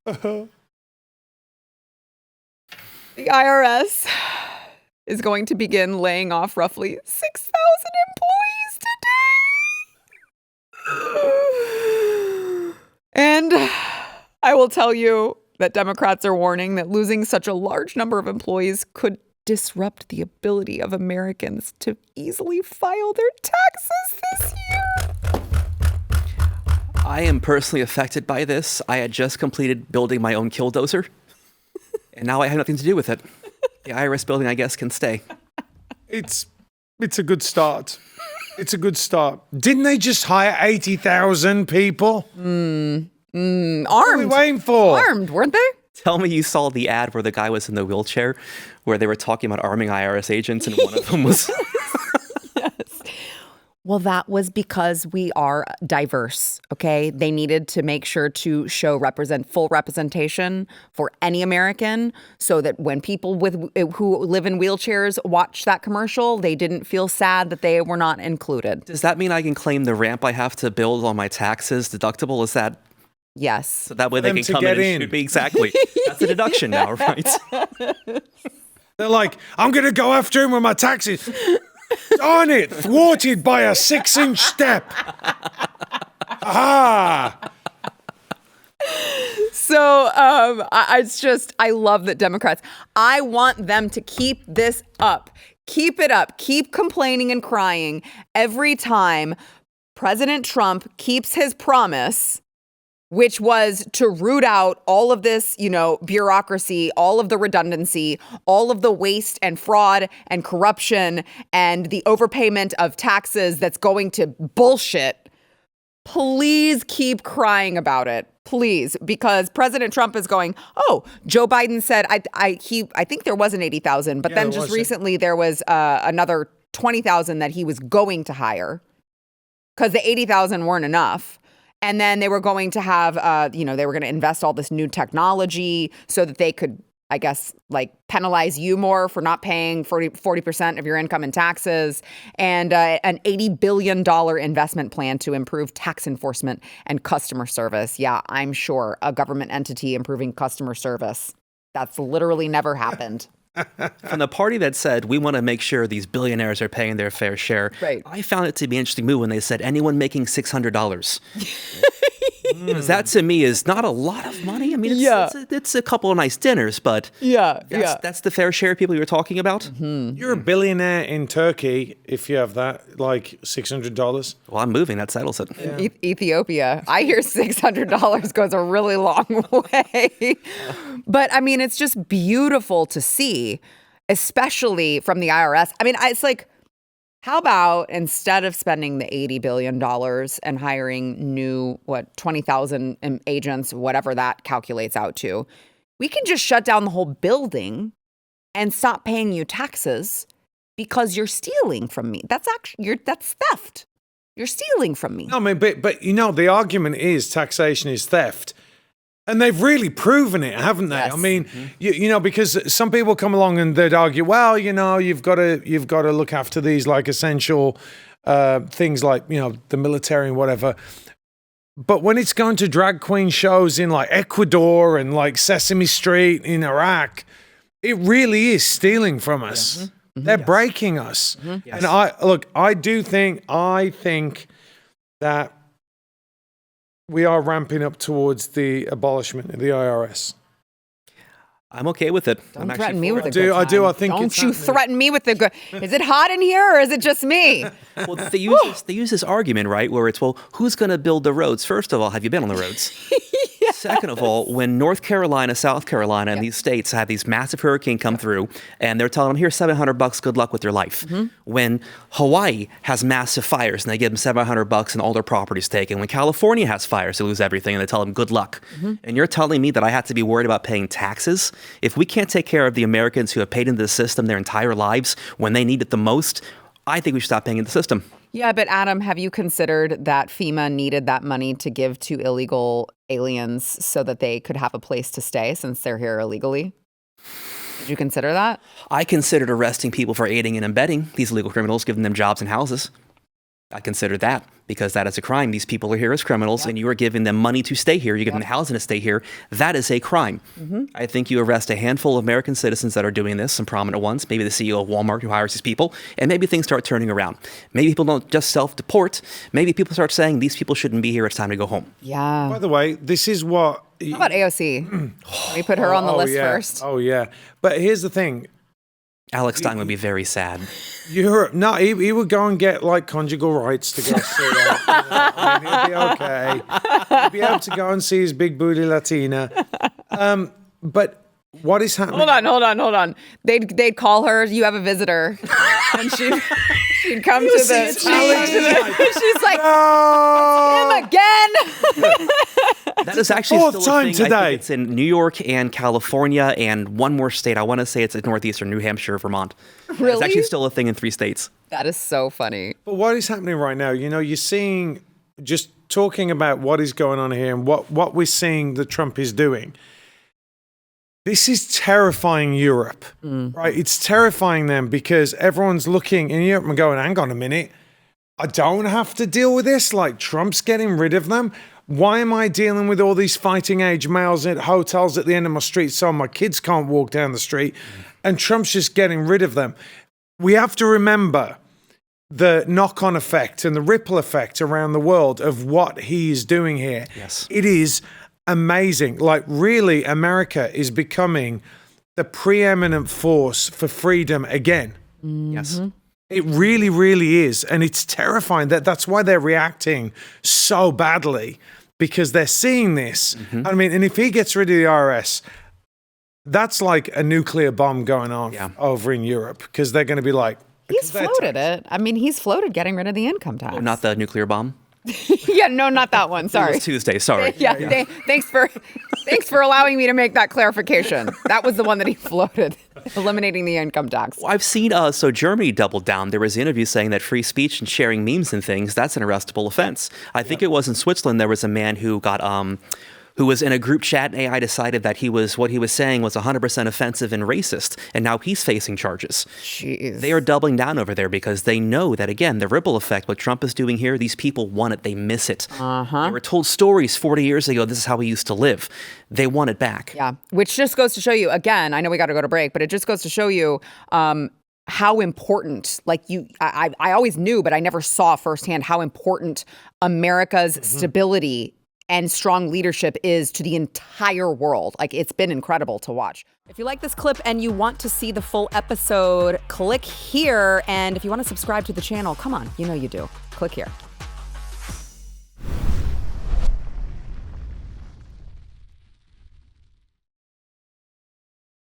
The IRS is going to begin laying off roughly 6,000 employees today. And I will tell you that Democrats are warning that losing such a large number of employees could disrupt the ability of Americans to easily file their taxes this year. I am personally affected by this. I had just completed building my own killdozer, and now I have nothing to do with it. The IRS building, I guess, can stay. It's a good start. It's a good start. Didn't they just hire 80,000 people? Armed. What are we waiting for? Armed, weren't they? Tell me you saw the ad where the guy was in the wheelchair, where they were talking about arming IRS agents, and one of them was... Well, that was because we are diverse, okay? They needed to make sure to show full representation for any American so that when people who live in wheelchairs watch that commercial, they didn't feel sad that they were not included. Does that mean I can claim the ramp I have to build on my taxes deductible? Is that... Yes. So that way they can come in and shoot me. Exactly. That's a deduction now, right? They're like, I'm going to go after him with my taxes. Darn it, thwarted by a 6-inch step. Aha! So I love that Democrats, I want them to keep this up. Keep it up. Keep complaining and crying every time President Trump keeps his promise, which was to root out all of this, bureaucracy, all of the redundancy, all of the waste and fraud and corruption and the overpayment of taxes that's going to bullshit. Please keep crying about it. Please, because President Trump is going, oh, Joe Biden said, I think there was an 80,000, but then just recently there was another 20,000 that he was going to hire because the 80,000 weren't enough. And then they were going to have, they were going to invest all this new technology so that they could, I guess, penalize you more for not paying 40% of your income in taxes, and an $80 billion investment plan to improve tax enforcement and customer service. Yeah, I'm sure a government entity improving customer service. That's literally never happened. From the party that said, we want to make sure these billionaires are paying their fair share, right. I found it to be an interesting move when they said anyone making $600. Because that to me is not a lot of money. I mean, it's a couple of nice dinners, but that's the fair share of people you were talking about. Mm-hmm. You're a billionaire in Turkey if you have that, like $600. Well, I'm moving. That settles it. Yeah. Ethiopia. I hear $600 goes a really long way. But I mean, it's just beautiful to see, especially from the IRS. I mean, it's like, how about instead of spending the $80 billion and hiring new, 20,000 agents, whatever that calculates out to, we can just shut down the whole building and stop paying you taxes because you're stealing from me. That's theft. You're stealing from me. No, I mean, but the argument is taxation is theft. And they've really proven it, haven't they? Yes. I mean, because some people come along and they'd argue, well, you've got to look after these essential things like, the military and whatever. But when it's going to drag queen shows in Ecuador and Sesame Street in Iraq, it really is stealing from us. Yeah. Mm-hmm. They're breaking us. Mm-hmm. Yes. And I think that we are ramping up towards the abolishment of the IRS. I'm okay with it. Don't threaten me with a good time. I do. I think. Don't you threaten me with the good. Is it hot in here or is it just me? Well, they use this argument, right, where it's, well, who's going to build the roads? First of all, have you been on the roads? Yes. Second of all, when North Carolina, South Carolina, and these states had these massive hurricane come through, and they're telling them, here's $700, good luck with your life. Mm-hmm. When Hawaii has massive fires, and they give them $700 and all their property's taken. When California has fires, they lose everything, and they tell them, good luck. Mm-hmm. And you're telling me that I have to be worried about paying taxes? If we can't take care of the Americans who have paid into the system their entire lives when they need it the most, I think we should stop paying into the system. Yeah, but Adam, have you considered that FEMA needed that money to give to illegal aliens so that they could have a place to stay since they're here illegally? Did you consider that? I considered arresting people for aiding and abetting these illegal criminals, giving them jobs and houses. I consider that because that is a crime. These people are here as criminals, and you are giving them money to stay here. You're giving them housing to stay here. That is a crime. I think you arrest a handful of American citizens that are doing this, some prominent ones, maybe the CEO of Walmart who hires these people, and maybe things start turning around. Maybe people don't just self-deport. Maybe people start saying these people shouldn't be here. It's time to go home. Yeah. By the way, this is what... How about AOC? Can we put her on the list first? Oh, yeah. But here's the thing. Alex Stein would be very sad. Europe, no, he would go and get like conjugal rights to go see her. I mean, he'd be okay. He'd be able to go and see his big booty Latina. But what is happening? Hold on. They'd call her, you have a visitor. And she'd come to the she's like, him again. That is actually fourth still a time thing. today. I think it's in New York and California and one more state. I want to say it's in Northeastern New Hampshire, Vermont. Really? It's actually still a thing in 3 states. That is so funny. But what is happening right now? You know, you're seeing, just talking about what is going on here and what we're seeing that Trump is doing. This is terrifying Europe, right? It's terrifying them because everyone's looking in Europe and going, hang on a minute. I don't have to deal with this. Like, Trump's getting rid of them. Why am I dealing with all these fighting age males at hotels at the end of my street so my kids can't walk down the street? And Trump's just getting rid of them. We have to remember the knock-on effect and the ripple effect around the world of what he is doing here. Yes. It is amazing. Like, really, America is becoming the preeminent force for freedom again. Yes. It really, really is. And it's terrifying. That's why they're reacting so badly, because they're seeing this. I mean, and if he gets rid of the IRS, that's like a nuclear bomb going off over in Europe, because they're going to be like... He's floated it. I mean, he's floated getting rid of the income tax. Oh, not the nuclear bomb? Yeah, no, not that one. Sorry. It was Tuesday, sorry. Thanks for allowing me to make that clarification. That was the one that he floated, eliminating the income tax. Well, I've seen, so Germany doubled down. There was an interview saying that free speech and sharing memes and things, that's an arrestable offense. I think it was in Switzerland, there was a man who got, who was in a group chat, and AI decided that what he was saying was 100% offensive and racist, and now he's facing charges. Jeez. They are doubling down over there because they know that, again, the ripple effect, what Trump is doing here, these people want it, they miss it. They were told stories 40 years ago, this is how we used to live. They want it back. Yeah, which just goes to show you, again, I know we got to go to break, but it just goes to show you how important, like I always knew, but I never saw firsthand how important America's stability and strong leadership is to the entire world. Like, it's been incredible to watch. If you like this clip and you want to see the full episode, click here. And if you want to subscribe to the channel, come on, you know you do. Click here.